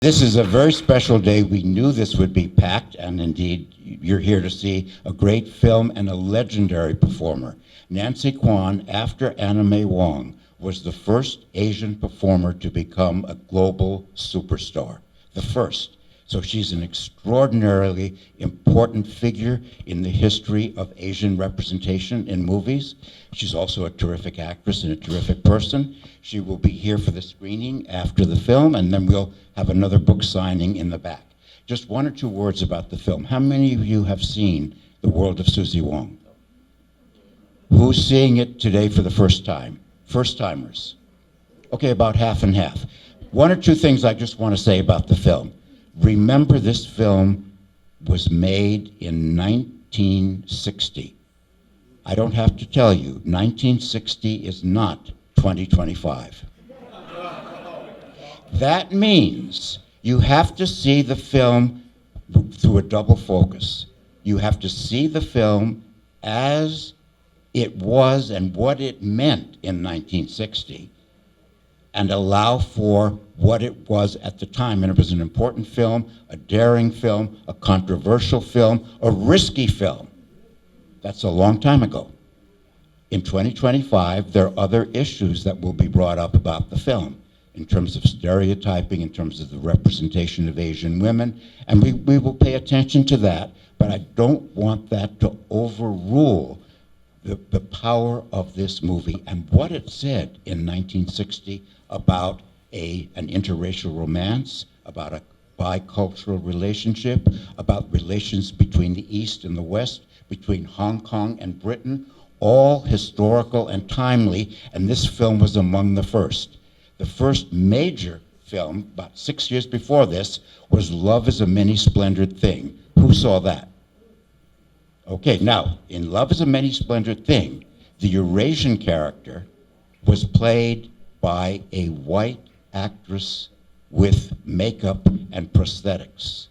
This is a very special day. We knew this would be packed, and indeed, you're here to see a great film and a legendary performer. Nancy Kwan, after Anna May Wong, was the first Asian performer to become a global superstar. The first. So she's an extraordinarily important figure in the history of Asian representation in movies. She's also a terrific actress and a terrific person. She will be here for the screening after the film, and then we'll have another book signing in the back. Just one or two words about the film. How many of you have seen The World of Suzie Wong? Who's seeing it today for the first time? First-timers. Okay, about half and half. One or two things I just want to say about the film. Remember, this film was made in 1960. I don't have to tell you, 1960 is not 2025. That means you have to see the film through a double focus. You have to see the film as it was and what it meant in 1960, and allow for what it was at the time. And it was an important film, a daring film, a controversial film, a risky film. That's a long time ago. In 2025, there are other issues that will be brought up about the film in terms of stereotyping, in terms of the representation of Asian women, and we will pay attention to that, but I don't want that to overrule the power of this movie and what it said in 1960 about an interracial romance, about a bicultural relationship, about relations between the East and the West, between Hong Kong and Britain, all historical and timely, and this film was among the first. The first major film, about 6 years before this, was Love is a Many Splendid Thing. Who saw that? Okay, now, in Love is a Many Splendid Thing, the Eurasian character was played by a white actress with makeup and prosthetics.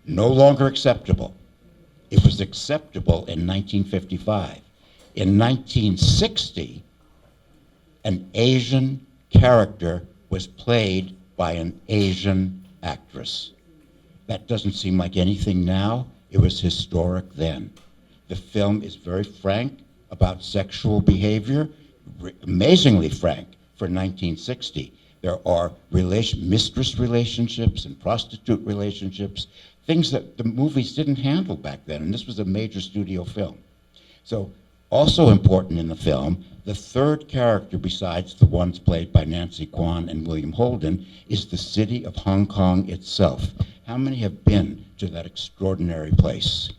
No longer acceptable. It was acceptable in 1955. In 1960, an Asian character was played by an Asian actress. That doesn't seem like anything now. It was historic then. The film is very frank about sexual behavior, amazingly frank for 1960. There are mistress relationships and prostitute relationships, things that the movies didn't handle back then, and this was a major studio film. So, also important in the film, the third character besides the ones played by Nancy Kwan and William Holden is the city of Hong Kong itself. How many have been to that extraordinary place?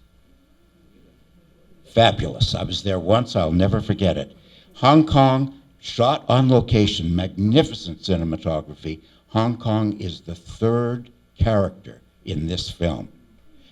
Fabulous. I was there once, I'll never forget it. Hong Kong, shot on location, magnificent cinematography. Hong Kong is the third character in this film.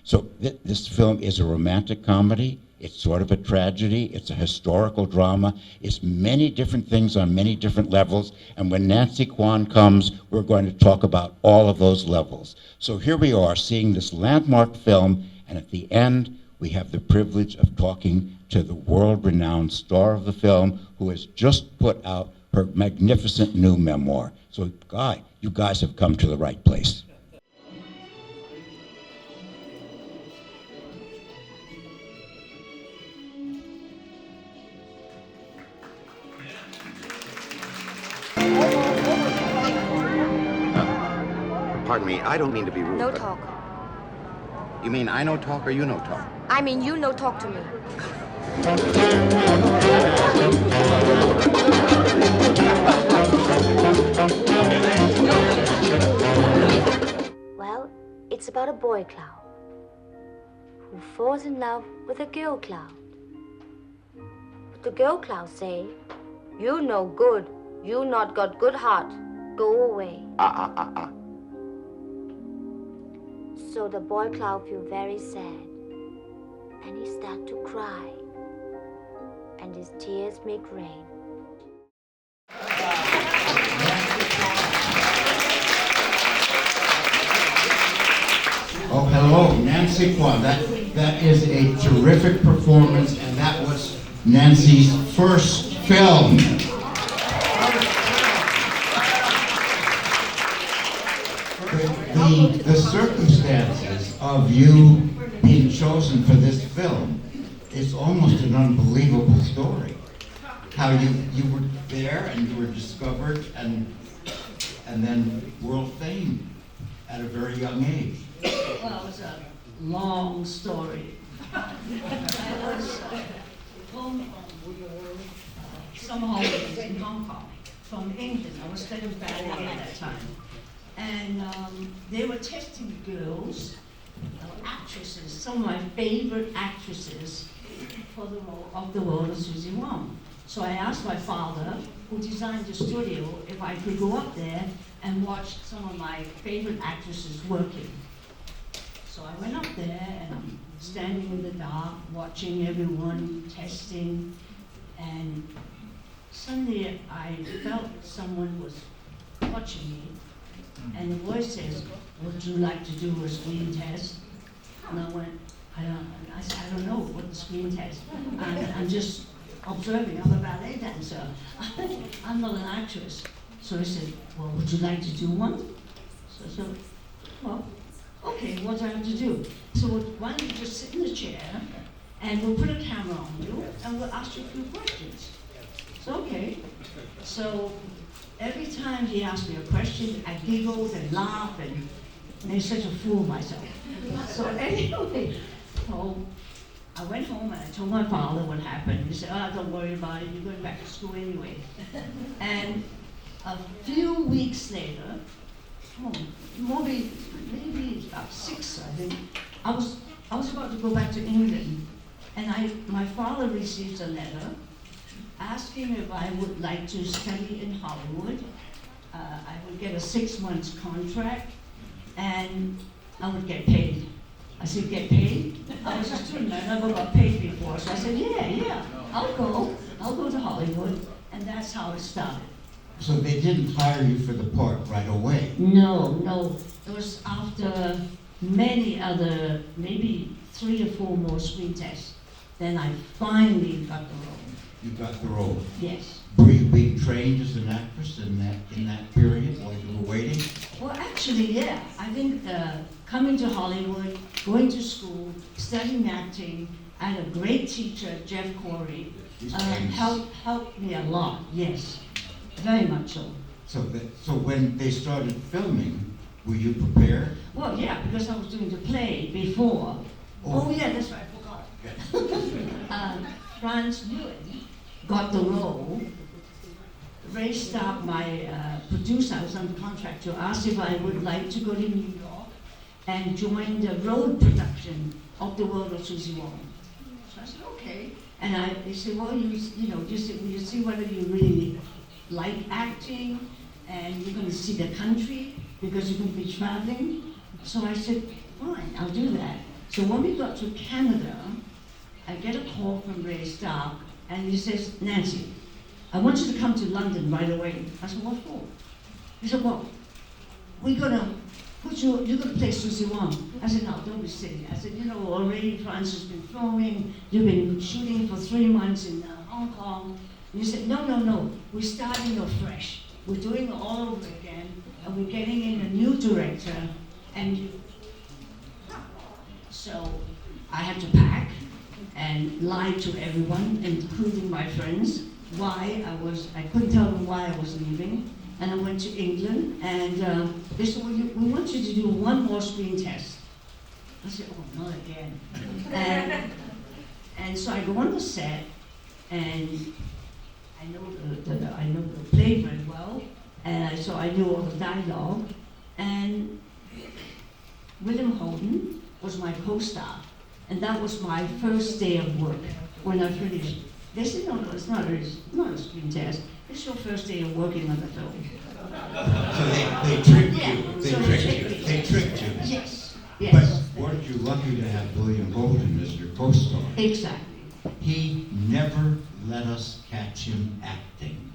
So this film is a romantic comedy. It's sort of a tragedy. It's a historical drama. It's many different things on many different levels. And when Nancy Kwan comes, we're going to talk about all of those levels. So here we are seeing this landmark film, and at the end, we have the privilege of talking to the world-renowned star of the film who has just put out her magnificent new memoir. So, you guys have come to the right place. Pardon me, I don't mean to be rude. No but talk. You mean I no talk or you no talk? I mean, you no talk to me. Well, it's about a boy cloud who falls in love with a girl cloud. But the girl cloud say, "You no good. You not got good heart. Go away." So the boy cloud feel very sad, and he start to cry, and his tears make rain. Oh, hello, Nancy Kwan. That is a terrific performance, and that was Nancy's first film. Great. The circumstances of you being chosen for this film is almost an unbelievable story. How you were there and you were discovered and then world fame at a very young age. Well, it's a long story. I was home some holidays in Hong Kong from England. I was studying ballet at that time. And they were testing girls, actresses, some of my favorite actresses for the role of the role of Suzie Wong. So I asked my father, who designed the studio, if I could go up there and watch some of my favorite actresses working. So I went up there and I'm standing in the dark, watching everyone, testing, and suddenly I felt someone was watching me, and the voice says, "Would you like to do a screen test?" And I went, I said, "I don't know what the screen test. I'm just observing. I'm a ballet dancer. I'm not an actress." So he said, "Well, would you like to do one?" So I said, "Well, okay, what do I have to do?" So why don't you just sit in the chair and we'll put a camera on you and we'll ask you a few questions. So okay. So every time he asked me a question, I giggled and laughed and made such a fool of myself. So anyway, so I went home and I told my father what happened. He said, "Oh, don't worry about it, you're going back to school anyway." And a few weeks later, maybe about 6, I think, I was about to go back to England, and my father received a letter asking if I would like to study in Hollywood. I would get a 6-month contract, and I would get paid. I said, "Get paid?" I was a student, I never got paid before, so I said, yeah, I'll go to Hollywood, and that's how it started. So they didn't hire you for the part right away? No, it was after many other, maybe 3 or 4 more screen tests, then I finally got the role. You got the role? Yes. Were you being trained as an actress in that period while you were waiting? Well, actually, yeah. I think coming to Hollywood, going to school, studying acting, I had a great teacher, Jeff Corey, helped me a lot, yes. Very much so. So when they started filming, were you prepared? Well, yeah, because I was doing the play before. Oh yeah, that's right, I forgot. Yes. Franz Lewin got the role. Ray Stark, my producer, I was on contract, to ask if I would like to go to New York and join the road production of The World of Suzie Wong. So I said, okay. And he said, well, you see whether you really like acting, and you're going to see the country because you're going to be traveling. So I said, fine, I'll do that. So when we got to Canada, I get a call from Ray Stark, and he says, "Nancy, I want you to come to London right away." I said, "What for?" He said, "Well, we're going to put you're going to play Suzie Wong." I said, "No, don't be silly." I said, already France has been filming, you've been shooting for 3 months in Hong Kong. And he said, no, we're starting afresh. We're doing it all over again, and we're getting in a new director, and so I had to pack and lie to everyone, including my friends, why I couldn't tell them why I was leaving. And I went to England, and they said, "Well, we want you to do 1 more screen test." I said, "Oh, not again." and so I go on the set, and I know the play very well, and so I knew all the dialogue. And William Holden was my co-star, and that was my first day of work when I finished. They said, "No, it's not a screen test. It's your first day of working on the film." So they tricked you. They tricked you. Yes. But weren't you lucky to have William Holden as your co-star? Exactly. He never let us catch him acting.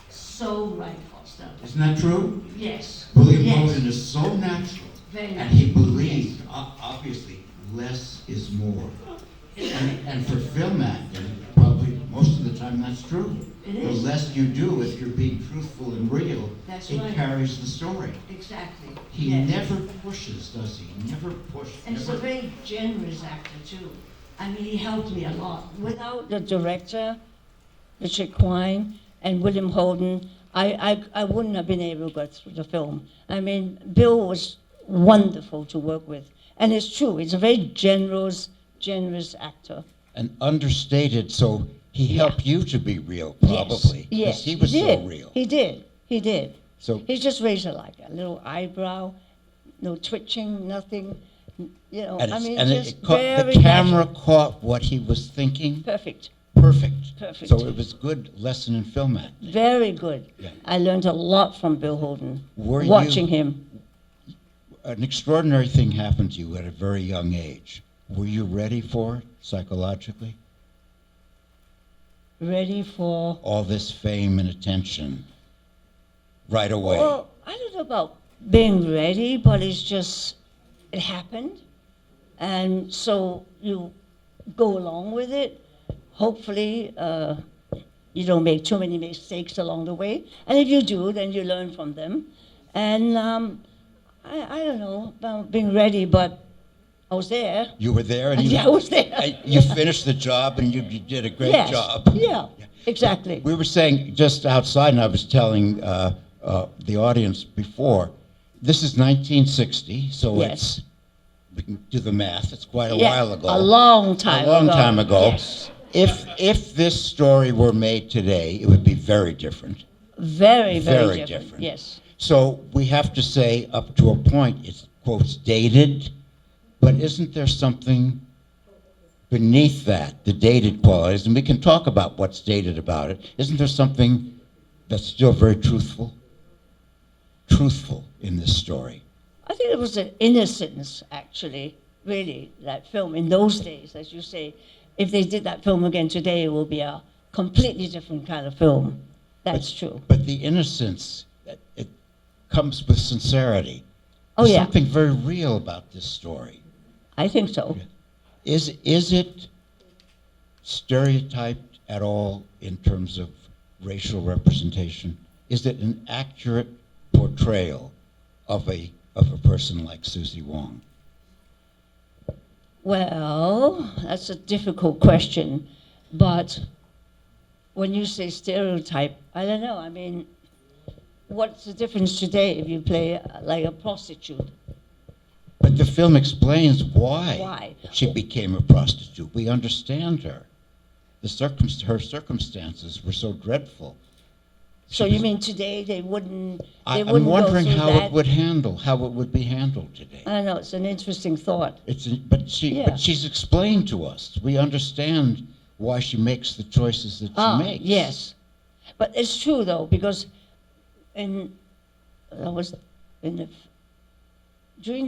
So right, Foster. Isn't that true? Yes. William Holden is so natural. Very And he natural. believed, obviously, less is more. And for film acting, probably most of the time that's true. It The is. less you do, if you're being truthful and real, That's it right. carries the story. Exactly. He yes. never pushes, does he? Never pushed. And he's a Never. very generous actor too. I mean, he helped me a lot. Without the director, Richard Kwan, and William Holden, I wouldn't have been able to go through the film. I mean, Bill was wonderful to work with. And it's true, he's a very generous actor. And understated, so he Yeah. helped you to be real, probably. Yes, Because he was so did. real. He did. So He just raised it like a little eyebrow, no twitching, nothing. You know, and, I it's- mean, and just it caught, very the camera natural. caught what he was thinking. Perfect. Perfect. Perfect. So it was good lesson in film acting. Very good. Yeah. I learned a lot from Bill Holden, Were watching you- him. An extraordinary thing happened to you at a very young age. Were you ready for it psychologically? Ready for... All this fame and attention right away. Well, I don't know about being ready, but it's just, it happened. And so you go along with it. Hopefully, you don't make too many mistakes along the way. And if you do, then you learn from them. And I don't know about being ready, but I was there. You were there and you, Yeah, I was there. and you finished the job and you did a great Yes. job. Yeah, exactly. We were saying just outside, and I was telling the audience before, this is 1960, so Yes. it's, we can do the math, it's quite a Yeah, while ago. a long time ago. A long time ago. Yes. If this story were made today, it would be very different. Very, very, Very different. different. Yes. So we have to say, up to a point, it's, quotes, dated, but isn't there something beneath that, the dated qualities, and we can talk about what's dated about it, isn't there something that's still very truthful in this story? I think it was an innocence, actually, really, that film in those days, as you say. If they did that film again today, it will be a completely different kind of film. That's true. But the innocence, it comes with sincerity. Oh, There's yeah. something very real about this story. I think so. Is it stereotyped at all in terms of racial representation? Is it an accurate portrayal of a person like Suzie Wong? Well, that's a difficult question. But when you say stereotype, I don't know. I mean, what's the difference today if you play like a prostitute? But the film explains Why? why she became a prostitute. We understand her. Her circumstances were so dreadful. So you mean today they wouldn't? I'm go wondering through how that? it would be handled today. I know it's an interesting thought. But Yeah. she's explained to us. We understand why she makes the choices that she makes. Yes, but it's true though, because during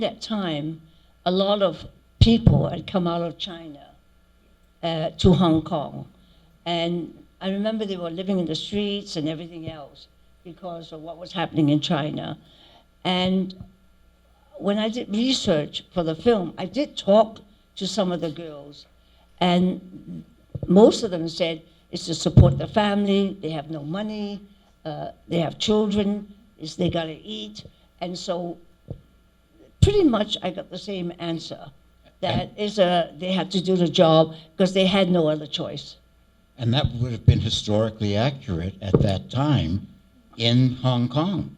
that time, a lot of people had come out of China to Hong Kong, and I remember they were living in the streets and everything else because of what was happening in China. And when I did research for the film, I did talk to some of the girls, and most of them said it's to support the family, they have no money, they have children, they gotta eat. And so pretty much I got the same answer. That they had to do the job because they had no other choice. And that would have been historically accurate at that time in Hong Kong.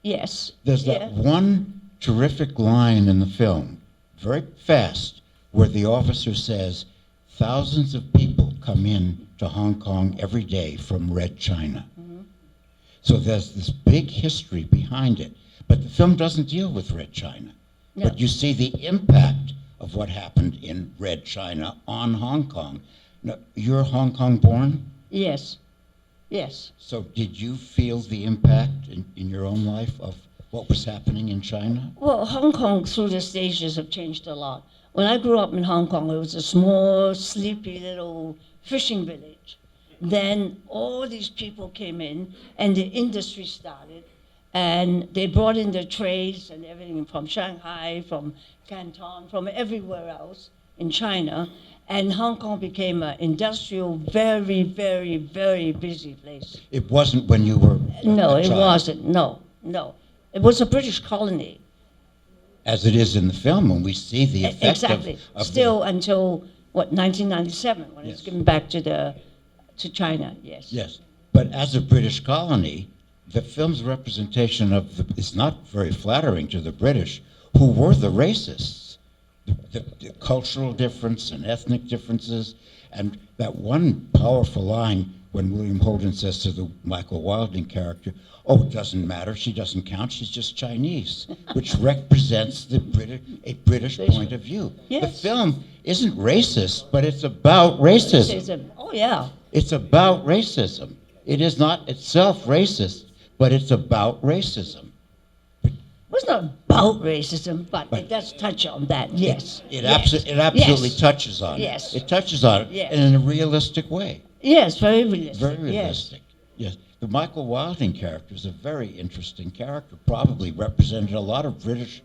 Yes. There's that one terrific line in the film, very fast, where the officer says, thousands of people come in to Hong Kong every day from Red China. Mm-hmm. So there's this big history behind it. But the film doesn't deal with Red China. No. But you see the impact of what happened in Red China on Hong Kong. Now, you're Hong Kong born? Yes. Yes. So did you feel the impact in your own life of what was happening in China? Well, Hong Kong through the stages have changed a lot. When I grew up in Hong Kong, it was a small, sleepy little fishing village. Then all these people came in and the industry started, and they brought in the trades and everything from Shanghai, from Canton, from everywhere else. in China, and Hong Kong became an industrial, very, very, very busy place. It wasn't when you were No, a it child, wasn't. No, no. It was a British colony. as it is in the film, when we see the effect Exactly. of Still until, what, 1997, when it's Yes. given back to China, yes. Yes, but as a British colony, the film's representation of is not very flattering to the British, who were the racists. The cultural difference and ethnic differences, and that one powerful line when William Holden says to the Michael Wilding character, "Oh, it doesn't matter. She doesn't count. She's just Chinese," which represents a British point of view. Yes. The film isn't racist, but it's about racism. Racism. Oh, yeah. It's about racism. It is not itself racist, but it's about racism. Well, it's not about racism, but it does touch on that, yes. It Yes. absolutely Yes. touches on Yes. it. It touches on it Yes. in a realistic way. Yes, very realistic. Very Yes. realistic. Yes. The Michael Wilding character is a very interesting character, probably represented a lot of British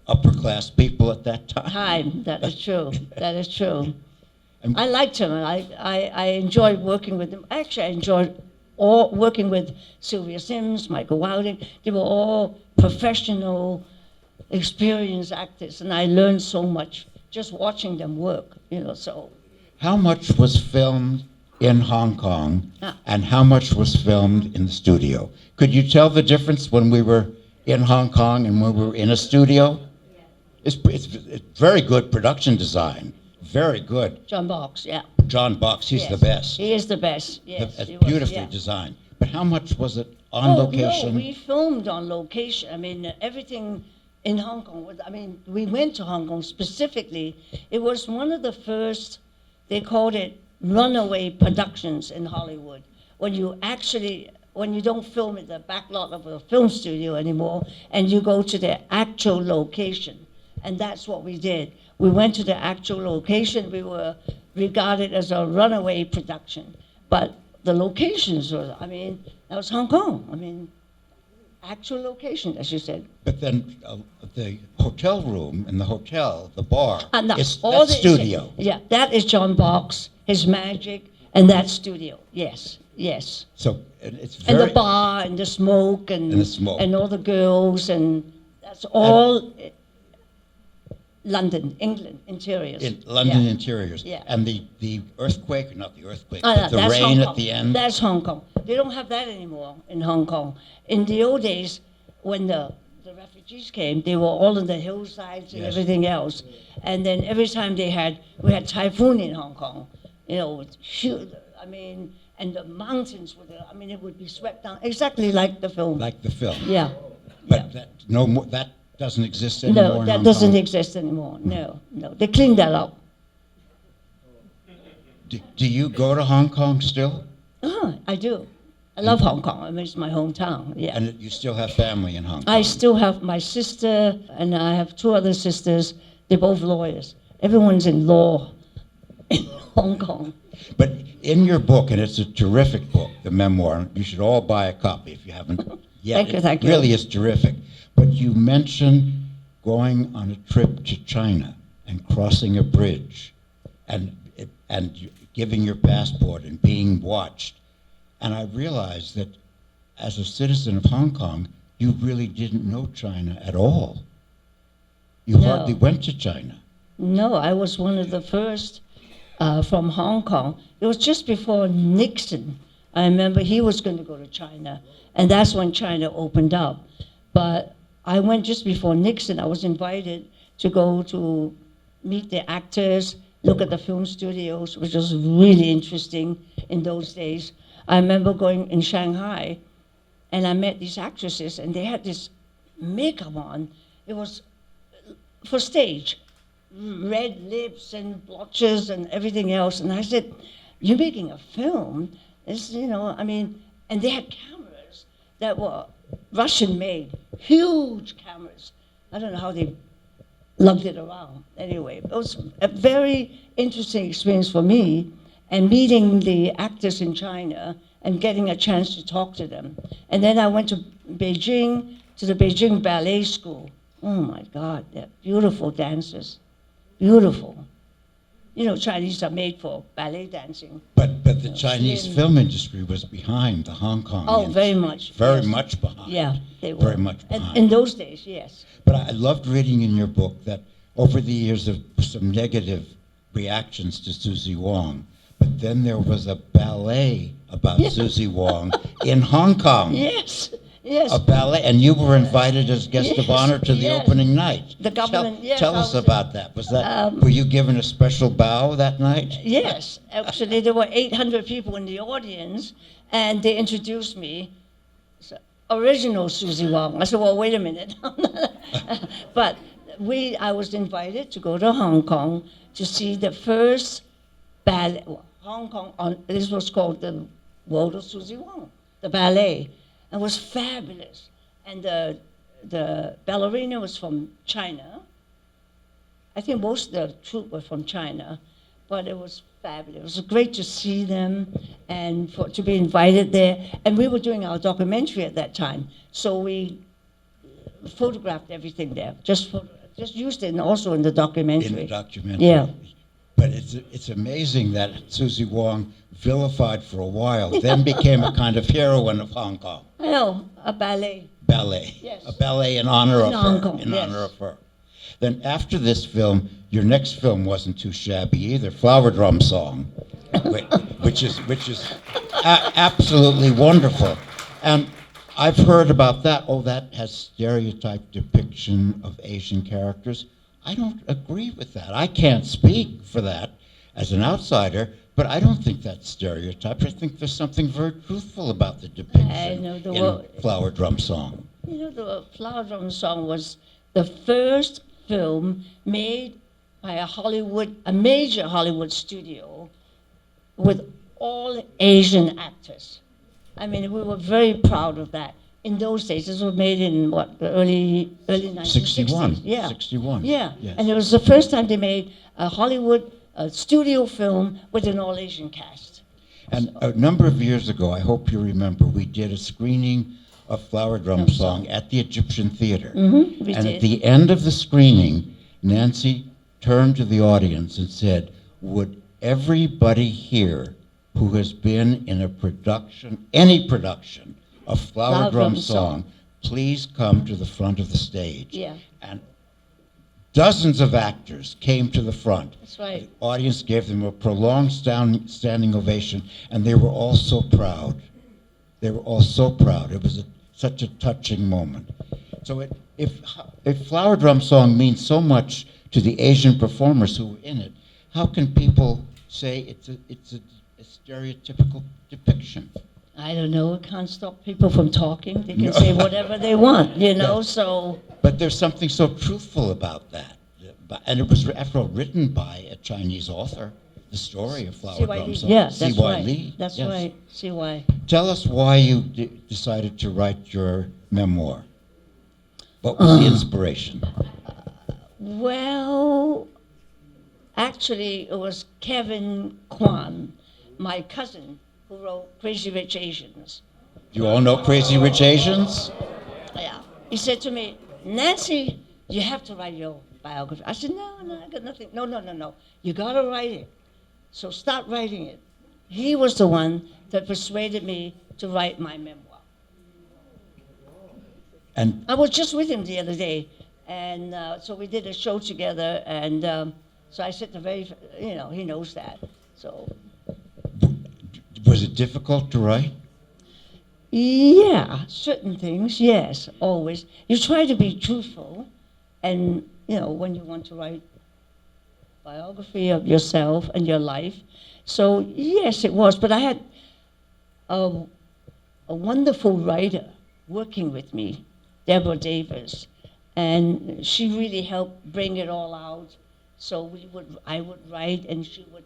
upper class people at that time. That is true. That is true. And- I liked him, and I enjoyed working with him. Actually, I enjoyed working with Sylvia Sims, Michael Wilding. They were all professional, experienced actors, and I learned so much just watching them work, so. How much was filmed in Hong Kong Ah. and how much was filmed in the studio? Could you tell the difference when we were in Hong Kong and when we were in a studio? It's very good production design. Very good. John Box, yeah. John Box, he's Yes. the best. He is the best, yes. It's he was, beautifully yeah. designed. But how much was it on No, location? we filmed on location. I mean, everything in Hong Kong we went to Hong Kong specifically. It was one of the first, they called it runaway productions in Hollywood. When you don't film at the back lot of a film studio anymore, and you go to the actual location. And that's what we did. We went to the actual location. We were regarded as a runaway production. But the locations were, that was Hong Kong. Actual location, as you said. But then the hotel room in the hotel, the bar, No, that's all studio. Yeah, that is John Box, his magic, and that studio. Yes, yes. So it's And very... the bar and the smoke And the smoke. and all the girls, and that's all London, England, interiors. In London Yeah. interiors. Yeah. And the earthquake, not the earthquake, Oh, but the that's rain Hong at Kong. the end. That's Hong Kong. They don't have that anymore in Hong Kong. In the old days, when the refugees came, they were all on the hillsides and Yes. everything else. And then every time we had typhoon in Hong Kong, with huge, and the mountains it would be swept down, exactly like the film. Like the film. Yeah. But that doesn't exist anymore No, in that Hong doesn't Kong? exist anymore. No. They cleaned that up. Do you go to Hong Kong still? I do. I love Hong Kong. It's my hometown. Yeah. And you still have family in Hong Kong? I still have my sister, and I have two other sisters. They're both lawyers. Everyone's in law in Hong Kong. But in your book, and it's a terrific book, the memoir, you should all buy a copy if you haven't yet. Thank It you. really is terrific. But you mention going on a trip to China and crossing a bridge and giving your passport and being watched. And I realized that as a citizen of Hong Kong, you really didn't know China at all. You No. hardly went to China. No, I was one of the first from Hong Kong. It was just before Nixon. I remember he was going to go to China, and that's when China opened up. But I went just before Nixon. I was invited to go to meet the actors, look at the film studios, which was really interesting in those days. I remember going in Shanghai, and I met these actresses, and they had this makeup on. It was for stage, red lips and blotches and everything else. And I said, "You're making a film?" And they had cameras that were Russian-made, huge cameras. I don't know how they lugged it around. Anyway, it was a very interesting experience for me, and meeting the actors in China and getting a chance to talk to them. And then I went to Beijing, to the Beijing Ballet School. Oh my God, they're beautiful dancers, beautiful. Chinese are made for ballet dancing. But the Chinese slim. film industry was behind the Hong Kong. Oh, industry. very much. Very yes. much behind. Yeah, they were. Very much And behind. in those days, yes. But I loved reading in your book that over the years there were some negative reactions to Suzie Wong, but then there was a ballet about Suzie Wong in Hong Kong. Yes, yes. A ballet, and you were invited as guest of Yes, honor to the yes. opening night. The government- yes, Tell I us was- about that. Was that were you given a special bow that night? Yes, actually, there were 800 people in the audience, and they introduced me, original Suzie Wong. I said, well, wait a minute. But I was invited to go to Hong Kong to see the first ballet, Hong Kong, this was called the World of Suzie Wong, the ballet. It was fabulous. And the ballerina was from China. I think most of the troupe were from China, but it was fabulous. It was great to see them and to be invited there. And we were doing our documentary at that time, so we photographed everything there. Just used it also in the documentary. In the documentary. Yeah. But it's amazing that Suzie Wong, vilified for a while, then became a kind of heroine of Hong Kong. I know, a ballet. Ballet. Yes. A ballet in honor of Hong her. Kong, In yes. honor of her. Then after this film, your next film wasn't too shabby either, Flower Drum Song, which is absolutely wonderful. And I've heard about that. Oh, that has stereotyped depiction of Asian characters. I don't agree with that. I can't speak for that as an outsider, but I don't think that's stereotyped. I think there's something very truthful about the depiction in Flower Drum Song. The Flower Drum Song was the first film made by a major Hollywood studio with all Asian actors. I mean, we were very proud of that. In those days, this was made in the early 1960s. 61. Yeah. 61. Yeah. Yes. And it was the first time they made a Hollywood studio film with an all Asian cast. And a number of years ago, I hope you remember, we did a screening of Flower Drum Song at the Egyptian Theater. We And did. at the end of the screening, Nancy turned to the audience and said, would everybody here who has been in a production, any production of Flower Drum Song, please come to the front of the stage. Yeah. And dozens of actors came to the front. That's right. The audience gave them a prolonged standing ovation, and they were all so proud. They were all so proud. It was such a touching moment. So if Flower Drum Song means so much to the Asian performers who were in it, how can people say it's a stereotypical depiction? I don't know. It can't stop people from talking. They can say whatever they want, so. But there's something so truthful about that. And it was, after all, written by a Chinese author, the story of Flower Drum Song. Yeah, that's C.Y. right. Lee. That's Yes. right. C.Y. Tell us why you decided to write your memoir. What was the inspiration? Well, actually, it was Kevin Kwan, my cousin, who wrote Crazy Rich Asians. Do you all know Crazy Rich Asians? Yeah. He said to me, Nancy, you have to write your biography. I said, no, I got nothing. No. You got to write it. So start writing it. He was the one that persuaded me to write my memoir. And I was just with him the other day, and so we did a show together, and so I said he knows that. So. was it difficult to write? Yeah, certain things, yes, always. You try to be truthful, and, when you want to write biography of yourself and your life. So, yes, it was, but I had a wonderful writer working with me, Deborah Davis, and she really helped bring it all out. So I would write, and she would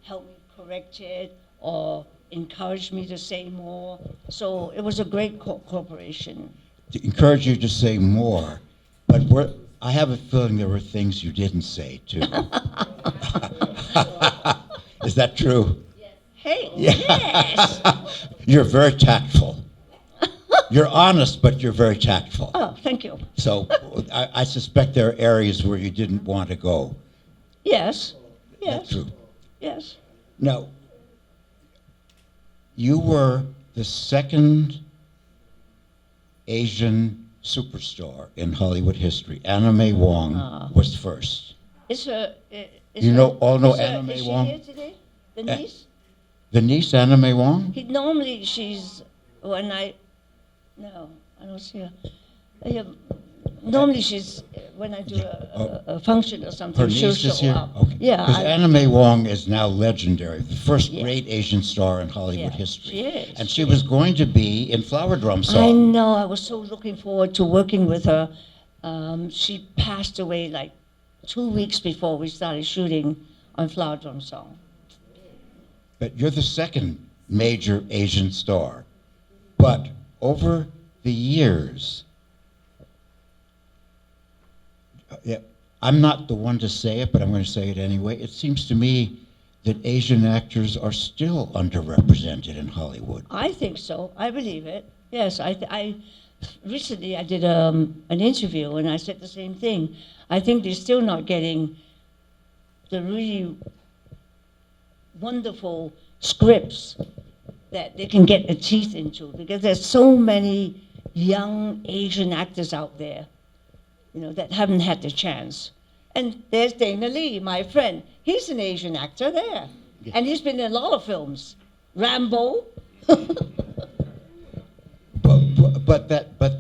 help me correct it, or encourage me to say more. So it was a great cooperation. To encourage you to say more, but I have a feeling there were things you didn't say, too. Is that true? Hey, yes! You're very tactful. You're honest, but you're very tactful. Oh, thank you. So I suspect there are areas where you didn't want to go. Yes. Yes. That's true. Yes. Now, you were the second Asian superstar in Hollywood history. Anna Mae Wong was first. Is her? You all know is her- Anna Mae is she Wong? here today? The A- niece? The niece, Anna Mae Wong? Normally she's when I no, I don't see her. Yeah, normally she's when I do a function or something. Her she'll niece is show here? up. Okay. Yeah, Because Anna Mae Wong is now legendary, the first Yeah. great Asian star in Hollywood Yeah, history. she is, And she she was going to be in Flower Drum I Song. know. I was so looking forward to working with her. She passed away like 2 weeks before we started shooting on Flower Drum Song. But you're the second major Asian star. But over the years, yeah, I'm not the one to say it, but I'm going to say it anyway. It seems to me that Asian actors are still underrepresented in Hollywood. I think so. I believe it. Yes, I recently I did an interview and I said the same thing. I think they're still not getting the really wonderful scripts that they can get their teeth into because there's so many young Asian actors out there, that haven't had the chance. And there's Dana Lee, my friend. He's an Asian actor there. Yeah. And he's been in a lot of films. Rambo. But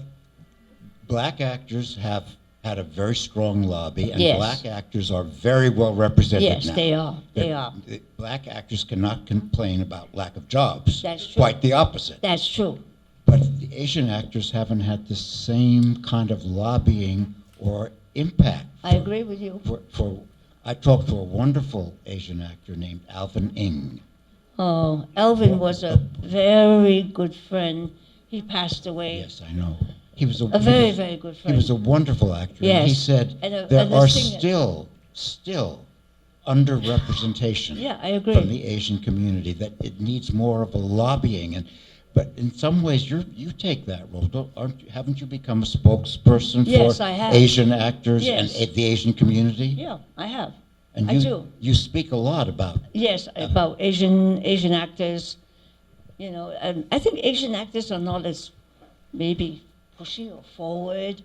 black actors have had a very strong lobby, and Yes. black actors are very well represented Yes, now. they are. They are. Black actors cannot complain about lack of jobs. That's true. Quite the opposite. That's true. But the Asian actors haven't had the same kind of lobbying or impact. I agree with you. I talked to a wonderful Asian actor named Alvin Ng. Oh, Elvin was a very good friend. He passed away. Yes, I know. He was A very, very good He friend. was a wonderful actor. And he Yes. said And there a are singer. still underrepresentation Yeah, I agree. from the Asian community, that it needs more of a lobbying. But in some ways, you take that role. Haven't you become a spokesperson Yes, for I have. Asian actors Yes. and the Asian community? Yeah, I have. And I do. You speak a lot about. Yes, about Asian actors. And I think Asian actors are not as maybe pushy or forward,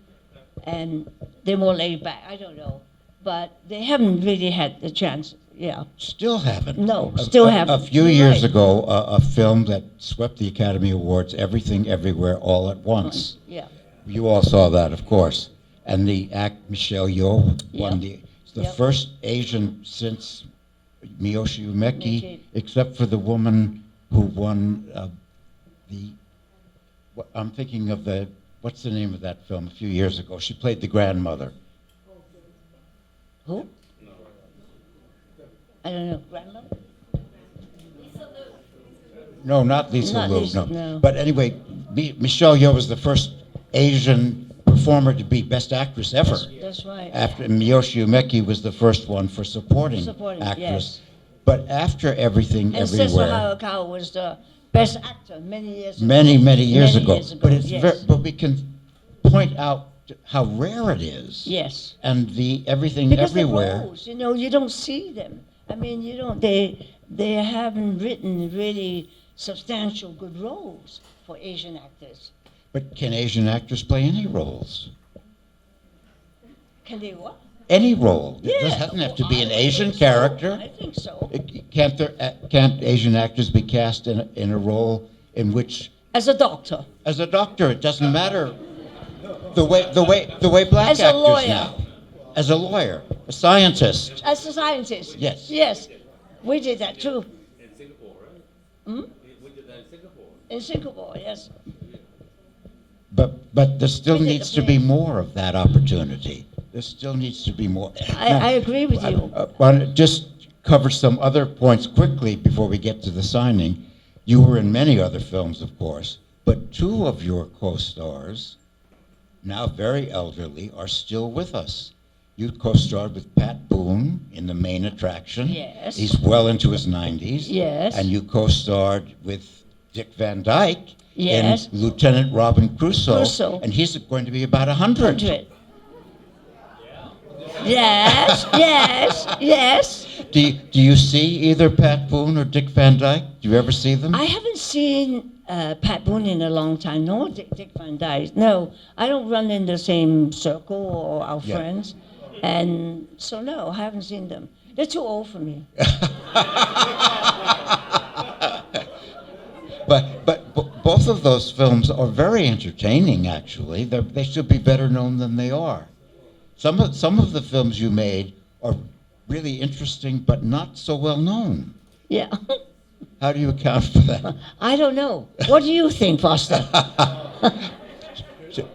and they're more laid back. I don't know, but they haven't really had the chance. Yeah. Still haven't. No, still haven't. A few You're years right. ago, a film that swept the Academy Awards, Everything Everywhere All at Once. Yeah. You all saw that, of course. And the act Michelle Yeoh won Yep. the Yep. first Asian since Miyoshi Umeki, Umeki. except for the woman who won I'm thinking of what's the name of that film a few years ago? She played the grandmother. Who? I don't know. Grandma? No, not Lisa Not Liu, Lisa, no. no. But anyway, Michelle Yeoh was the first Asian performer to be Best Actress ever. That's right. After Miyoshi Umeki was the first one for supporting actress. Yes. But after Everything And Cecil Everywhere, Hayakawa was the best actor many years ago. many years Many ago. years ago, But it's yes. but we can point out how rare it is. Yes. And the Everything Because Everywhere. the roles, you don't see them. I mean, they haven't written really substantial good roles for Asian actors. But can Asian actors play any roles? Can they what? Any role. It Yeah. doesn't have to be an I Asian think so. character. I think so. Can't Asian actors be cast in a role in which, As a doctor. as a doctor, it doesn't matter the way black As a actors lawyer. now, as a lawyer, a scientist. As a scientist. Yes. Yes. We did that too. In Singapore, right? Hmm? We did that in Singapore. In Singapore, yes. But there still We did needs the to be play. more of that opportunity. There still needs to be more. I agree with you. Want to just cover some other points quickly before we get to the signing. You were in many other films, of course, but two of your co-stars, now very elderly, are still with us. You co-starred with Pat Boone in The Main Attraction. Yes. He's well into his 90s. Yes. And you co-starred with Dick Van Dyke Yes. in Lieutenant Robin Crusoe. Crusoe. And he's going to be about 100. 100. Yes, yes, yes. Do you see either Pat Boone or Dick Van Dyke? Do you ever see them? I haven't seen Pat Boone in a long time, nor Dick Van Dyke. No, I don't run in the same circle or our Yeah. friends. And so, no, I haven't seen them. They're too old for me. But both of those films are very entertaining, actually. They should be better known than they are. Some of the films you made are really interesting, but not so well known. Yeah. How do you account for that? I don't know. What do you think, Foster?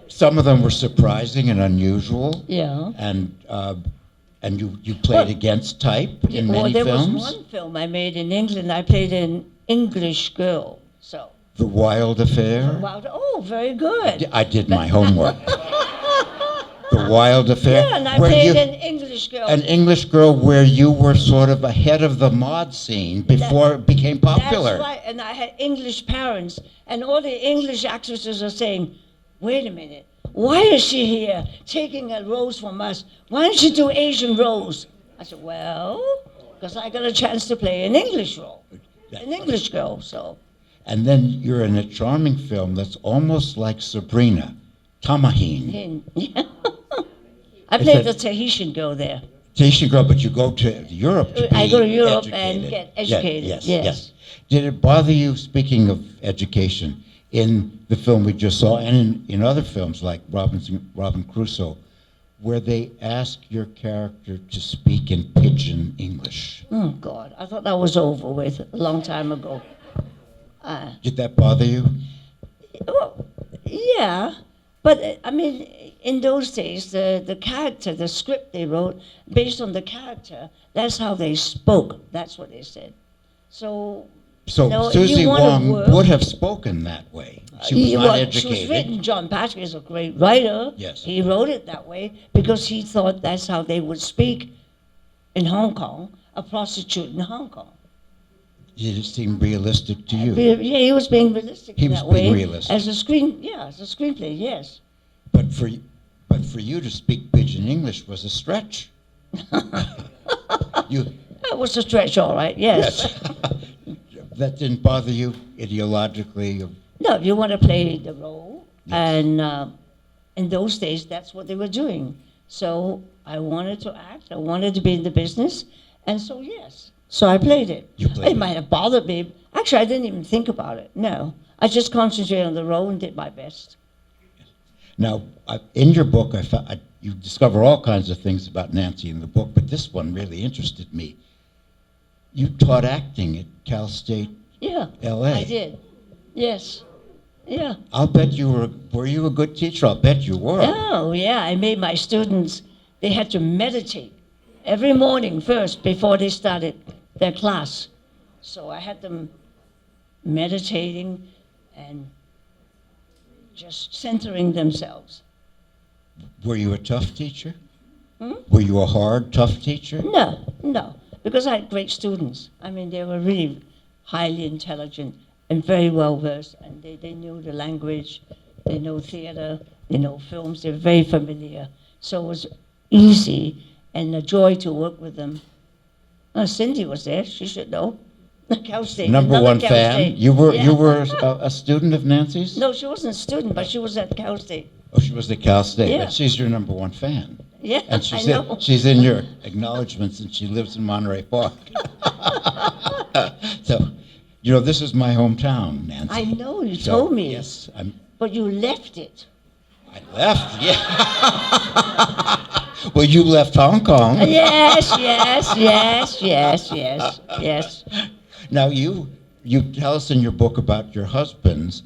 Some of them were surprising and unusual. Yeah. And you played Well, against type in Well, many there films. was one film I made in England. I played an English girl. So, The Wild Affair. wow, oh, very good. I did my homework. The Wild Affair. Yeah, and I where played you- an English girl. an English girl where you were sort of ahead of the mod scene before it became popular. That's right, and I had English parents, and all the English actresses are saying, wait a minute, why is she here taking a rose from us? Why don't you do Asian rose? I said, well, because I got a chance to play an English role, an English girl, so. And then you're in a charming film that's almost like Sabrina, Tamahine. Yeah. I played the that- Tahitian girl there. Tahitian girl, but you go to Europe to be I go to Europe educated. and get educated, yes. Did it bother you, speaking of education, in the film we just saw and in other films like Robin Crusoe, where they ask your character to speak in pidgin English? Oh, God, I thought that was over with a long time ago. Did that bother you? Well, yeah, but I mean, in those days, the character, the script they wrote, based on the character, that's how they spoke. That's what they said. So, So no, if Suzie you wanna Wong work- would have spoken that way. She was not well, educated. She was written. John Patrick is a great writer. Yes. He wrote it that way because he thought that's how they would speak in Hong Kong, a prostitute in Hong Kong. Did it seem realistic to you? Yeah, he was being realistic He in was that way. being realistic. As a screenplay, yes. But for you to speak pidgin English was a stretch. you That was a stretch, all right, yes. That didn't bother you ideologically? Or, No, if you want to play the role, Yes. and in those days, that's what they were doing. So I wanted to act, I wanted to be in the business, and so yes. So I played it. You played It it. might have bothered me. Actually, I didn't even think about it, no. I just concentrated on the role and did my best. Now, in your book, you discover all kinds of things about Nancy in the book, but this one really interested me. You taught acting at Cal State, Yeah, L.A. I did, yes, yeah. I'll bet were you a good teacher? I'll bet you were. Oh, yeah, I made my students, they had to meditate every morning first before they started their class. So I had them meditating and just centering themselves. Were you a tough teacher? Were you a hard, tough teacher? No, because I had great students. I mean, they were really highly intelligent and very well versed, and they knew the language, they know theater, they know films, they're very familiar. So it was easy and a joy to work with them. Cindy was there, she should know. Cal State, Number another one Cal fan. State. You were Yeah. a student of Nancy's? No, she wasn't a student, but she was at Cal State. Oh, she was at Cal State. Yeah. But she's your number one fan. Yeah, And I know. she's in your acknowledgments, and she lives in Monterey Park. So, this is my hometown, Nancy. I know, you So, told me. Yes, But you left it. I left. Yeah. Well, you left Hong Kong. Yes. Now you tell us in your book about your husbands,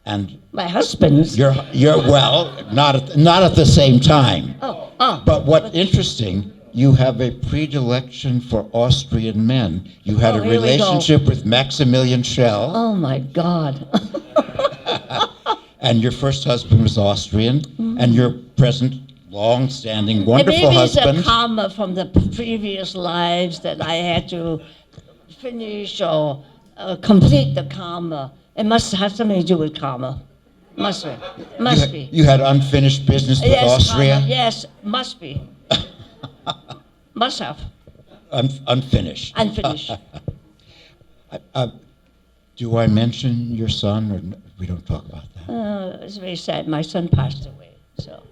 and My husband's. you're well, not at the same time. Oh. But what's interesting, you have a predilection for Austrian men. You had Oh, a here we go. relationship with Maximilian Schell, Oh my God. and your first husband was Austrian, and your present, long-standing, And wonderful maybe it's a husband. karma from the previous lives that I had to finish or complete the karma. It must have something to do with karma. Must be. Must be. You had unfinished business with Yes, Austria. karma. Yes, must be. Must have. Unfinished. Unfinished. Do I mention your son, or we don't talk about that? It's very sad. My son passed away, so,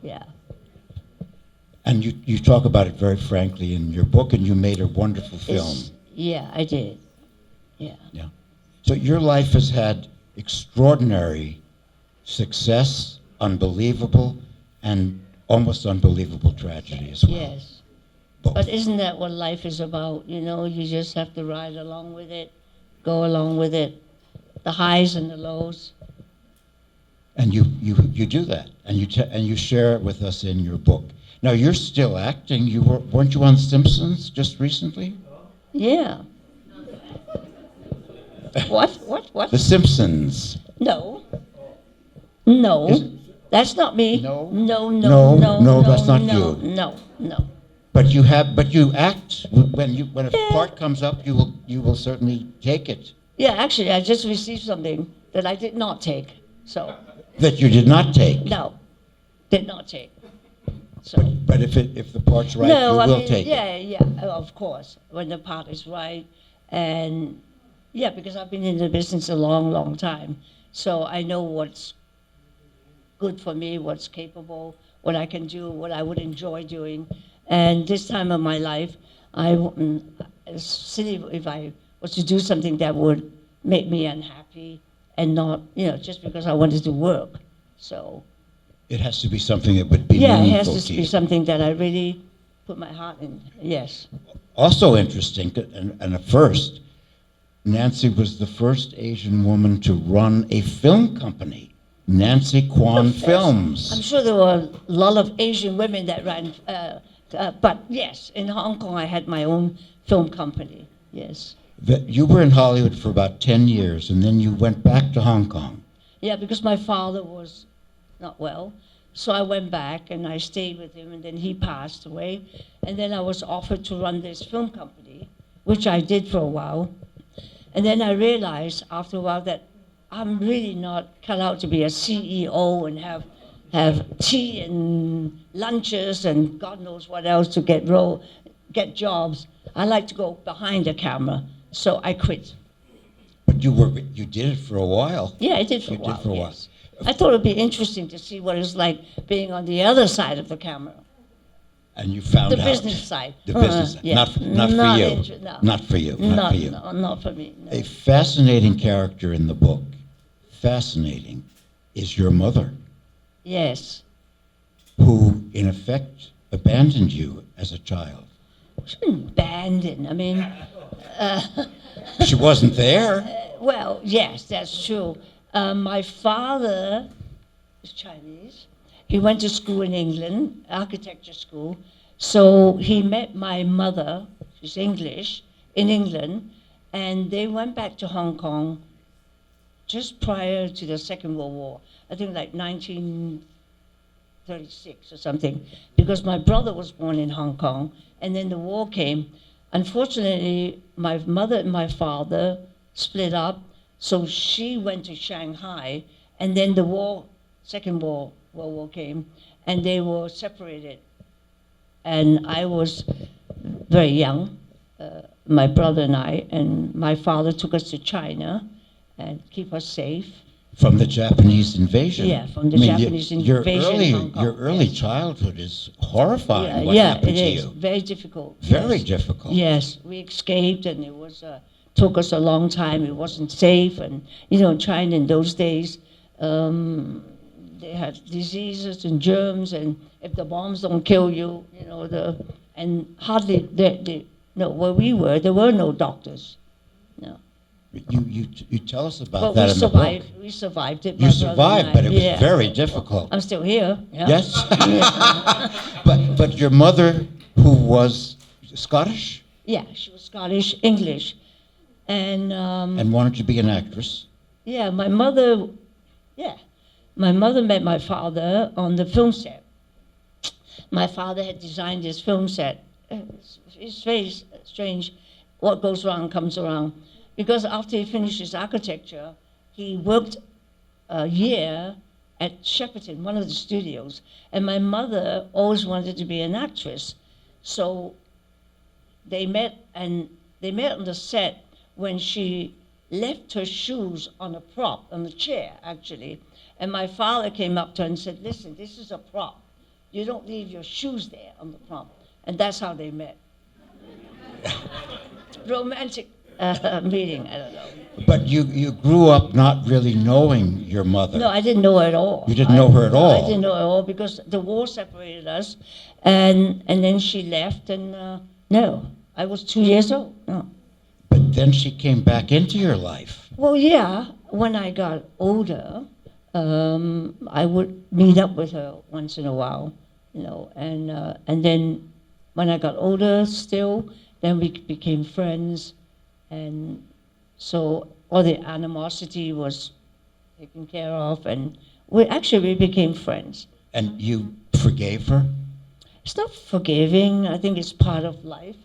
yeah. And you talk about it very frankly in your book, and you made a wonderful film. Yeah, I did. Yeah. Yeah. So your life has had extraordinary success, unbelievable, and almost unbelievable tragedy as well. Yes. Both. But isn't that what life is about? You know, you just have to ride along with it, go along with it, the highs and the lows. And you do that, and you share it with us in your book. Now you're still acting. Weren't you on Simpsons just recently? Yeah. What? The Simpsons. No. No. Is- That's not me. No? No, that's not no, you. No. But you act when a part comes up, you will certainly take it. Yeah, actually, I just received something that I did not take. So, That you did not take. no, did not take. So, But if the part's right, no, you I will mean, take it. yeah, of course, when the part is right. And yeah, because I've been in the business a long, long time. So I know what's good for me, what's capable, what I can do, what I would enjoy doing. And this time of my life, I wouldn't, silly if I was to do something that would make me unhappy and not, just because I wanted to work. So, It has to be something that would be yeah, it meaningful has to to you. be something that I really put my heart in, yes. Also interesting, and a first, Nancy was the first Asian woman to run a film company, Nancy Kwan Films. I'm sure there were a lot of Asian women that ran, but yes, in Hong Kong I had my own film company, yes. You were in Hollywood for about 10 years, and then you went back to Hong Kong. Yeah, because my father was not well, so I went back and I stayed with him, and then he passed away, and then I was offered to run this film company, which I did for a while, and then I realized after a while that I'm really not cut out to be a CEO and have tea and lunches and God knows what else to get jobs. I like to go behind the camera, so I quit. But you did it for a while. Yeah, I did for You a while. did for a while. Yes. I thought it'd be interesting to see what it's like being on the other side of the camera, And you found the out. business side. The business side. Yeah. Not for you. No. Not for you. Not for you. No, not for me. No. A fascinating character in the book, fascinating, is your mother, Yes. who in effect abandoned you as a child. She didn't abandon. I mean, She wasn't there. well, yes, that's true. My father is Chinese. He went to school in England, architecture school. So he met my mother, she's English, in England, and they went back to Hong Kong just prior to the Second World War. I think like 1936 or something, because my brother was born in Hong Kong, and then the war came. Unfortunately, my mother and my father split up, so she went to Shanghai, and then the war, Second World War came, and they were separated. And I was very young, my brother and I, and my father took us to China and keep us safe. From the Japanese invasion. Yeah, from the Japanese invasion in Hong Kong, Your early yes. childhood is horrifying. What Yeah, happened it to is you? very difficult. Very yes. difficult. Yes, we escaped, and it was took us a long time. It wasn't safe, and China in those days, they had diseases and germs, and if the bombs don't kill you, and hardly where we were, there were no doctors. No, You tell us about but that we in survived. the book. We survived it. You my brother and survived, I. but it was Yeah. very difficult. I'm still here. Yeah. Yes? But your mother, who was Scottish Yeah, she was Scottish, English, and. and wanted to be an actress, Yeah, my mother met my father on the film set. My father had designed this film set. It's very strange. What goes around comes around. Because after he finished his architecture, he worked a year at Shepperton, one of the studios. And my mother always wanted to be an actress. So they met on the set when she left her shoes on a prop, on the chair, actually. And my father came up to her and said, listen, this is a prop. You don't leave your shoes there on the prop. And that's how they met. Romantic meeting, I don't know. But you grew up not really knowing your mother. No, I didn't know her at all. You didn't know her at all? I didn't know her at all because the war separated us. And then she left and no, I was 2 years old. No. But then she came back into your life. Well, yeah, when I got older, I would meet up with her once in a while, you know, and then when I got older still, then we became friends, and so all the animosity was taken care of, and we became friends. And you forgave her? It's not forgiving, I think it's part of life.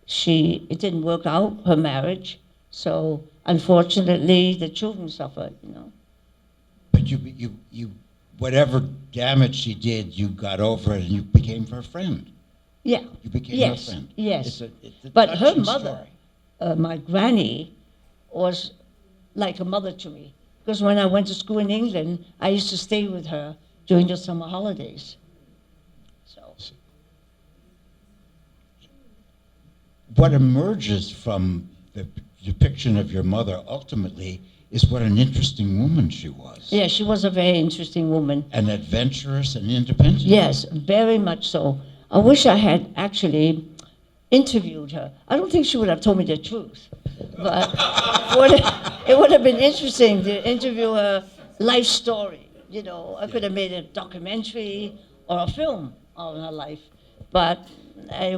It didn't work out, her marriage, so unfortunately the children suffered, you know. But you whatever damage she did, you got over it and you became her friend. Yeah. You became her friend. Yes. It's a But her touching mother, story. my granny, was like a mother to me. Because when I went to school in England, I used to stay with her during the summer holidays. So. What emerges from the depiction of your mother ultimately is what an interesting woman she was. Yeah, she was a very interesting woman. And adventurous and independent. Yes, very much so. I wish I had actually interviewed her. I don't think she would have told me the truth, but it would have been interesting to interview her life story. You know, I could have made a documentary or a film on her life, but I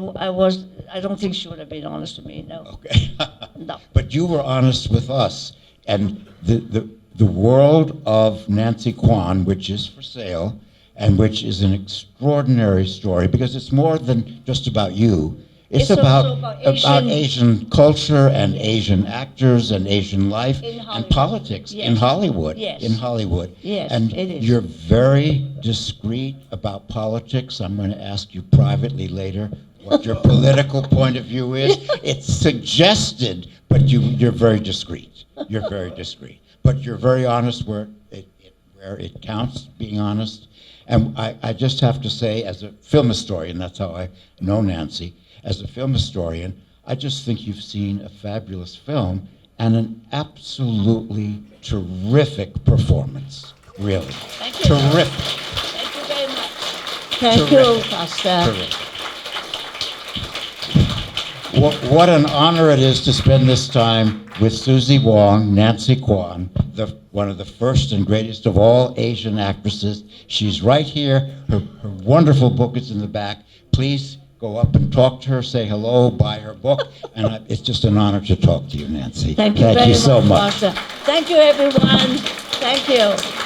don't think she would have been honest with me. No. Okay. No. But you were honest with us, and the world of Nancy Kwan, which is for sale, and which is an extraordinary story because it's more than just about you. It's also about about Asian culture and Asian actors and Asian life In and Hollywood. politics Yes. in Hollywood. Yes. In Hollywood. Yes, And it is. you're very discreet about politics. I'm going to ask you privately later what your political point of view is. It's suggested, but you're very discreet. You're very discreet. But you're very honest where it counts, being honest. And I just have to say, as a film historian, that's how I know Nancy, as a film historian, I just think you've seen a fabulous film and an absolutely terrific performance. Really. Thank you. Terrific. Thank you very much. Thank you, Terrific. Pastor. Terrific. What an honor it is to spend this time with Suzie Wong, Nancy Kwan, one of the first and greatest of all Asian actresses. She's right here. Her wonderful book is in the back. Please go up and talk to her, say hello, buy her book, and it's just an honor to talk to you, Nancy. Thank you very so much. Pastor. Thank you, everyone. Thank you.